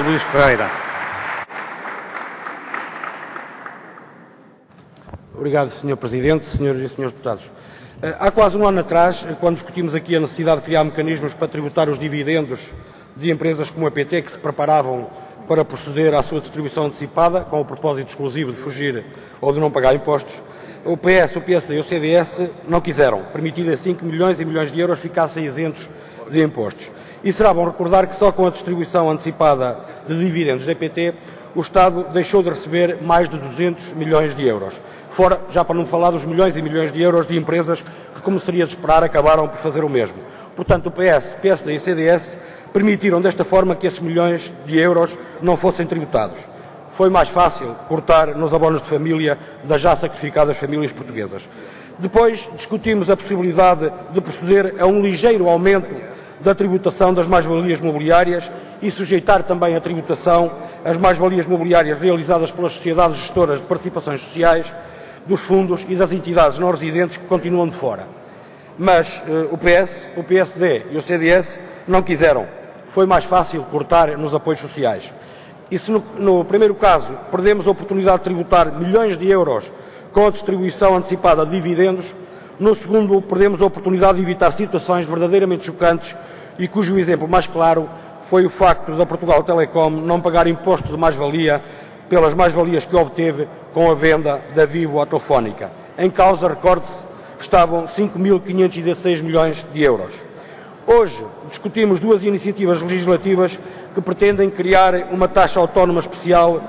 Luís Ferreira. Obrigado, Sr. Presidente, senhoras e senhores deputados. Há quase um ano atrás, quando discutimos aqui a necessidade de criar mecanismos para tributar os dividendos de empresas como a PT, que se preparavam para proceder à sua distribuição antecipada, com o propósito exclusivo de fugir ou de não pagar impostos, o PS, o PSD e o CDS não quiseram permitir assim que milhões e milhões de euros ficassem isentos de impostos. E será bom recordar que só com a distribuição antecipada de dividendos da PT, o Estado deixou de receber mais de 200 milhões de euros. Fora, já para não falar dos milhões e milhões de euros de empresas que, como seria de esperar, acabaram por fazer o mesmo. Portanto, o PS, PSD e CDS permitiram desta forma que esses milhões de euros não fossem tributados. Foi mais fácil cortar nos abonos de família das já sacrificadas famílias portuguesas. Depois discutimos a possibilidade de proceder a um ligeiro aumento da tributação das mais-valias mobiliárias e sujeitar também a tributação as mais-valias mobiliárias realizadas pelas sociedades gestoras de participações sociais, dos fundos e das entidades não residentes que continuam de fora. Mas o PS, o PSD e o CDS não quiseram. Foi mais fácil cortar nos apoios sociais. E se no primeiro caso perdemos a oportunidade de tributar milhões de euros com a distribuição antecipada de dividendos, no segundo perdemos a oportunidade de evitar situações verdadeiramente chocantes e cujo exemplo mais claro foi o facto da Portugal Telecom não pagar imposto de mais-valia pelas mais-valias que obteve com a venda da Vivo à Telefónica. Em causa, recorde-se, estavam 5.516 milhões de euros. Hoje discutimos duas iniciativas legislativas que pretendem criar uma taxa autónoma especial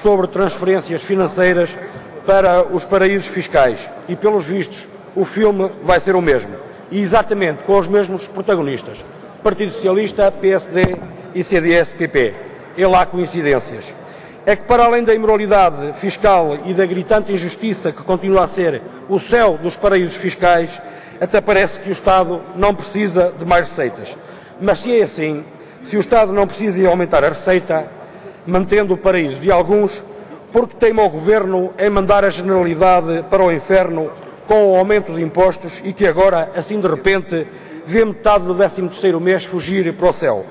sobre transferências financeiras para os paraísos fiscais e, pelos vistos, o filme vai ser o mesmo, e exatamente com os mesmos protagonistas, Partido Socialista, PSD e CDS-PP. E lá coincidências. É que, para além da imoralidade fiscal e da gritante injustiça que continua a ser o céu dos paraísos fiscais, até parece que o Estado não precisa de mais receitas. Mas se é assim, se o Estado não precisa de aumentar a receita, mantendo o paraíso de alguns, porque teima o Governo em mandar a generalidade para o inferno com o aumento de impostos e que agora, assim de repente, vê metade do 13º mês fugir para o céu.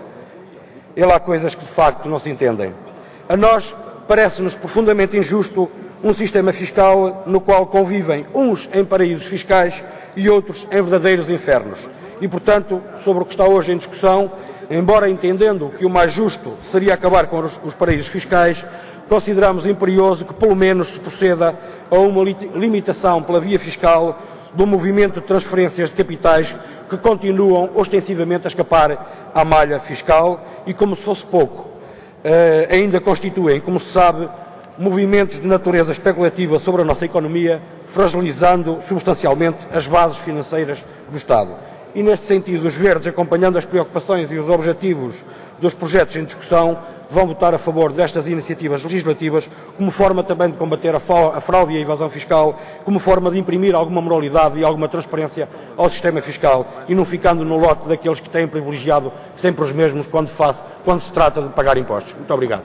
E lá há coisas que de facto não se entendem. A nós parece-nos profundamente injusto um sistema fiscal no qual convivem uns em paraísos fiscais e outros em verdadeiros infernos. E, portanto, sobre o que está hoje em discussão, embora entendendo que o mais justo seria acabar com os paraísos fiscais, consideramos imperioso que pelo menos se proceda a uma limitação pela via fiscal do movimento de transferências de capitais que continuam ostensivamente a escapar à malha fiscal e, como se fosse pouco, ainda constituem, como se sabe, movimentos de natureza especulativa sobre a nossa economia, fragilizando substancialmente as bases financeiras do Estado. E, neste sentido, os Verdes, acompanhando as preocupações e os objetivos dos projetos em discussão, vão votar a favor destas iniciativas legislativas como forma também de combater a fraude e a evasão fiscal, como forma de imprimir alguma moralidade e alguma transparência ao sistema fiscal e não ficando no lote daqueles que têm privilegiado sempre os mesmos quando se trata de pagar impostos. Muito obrigado.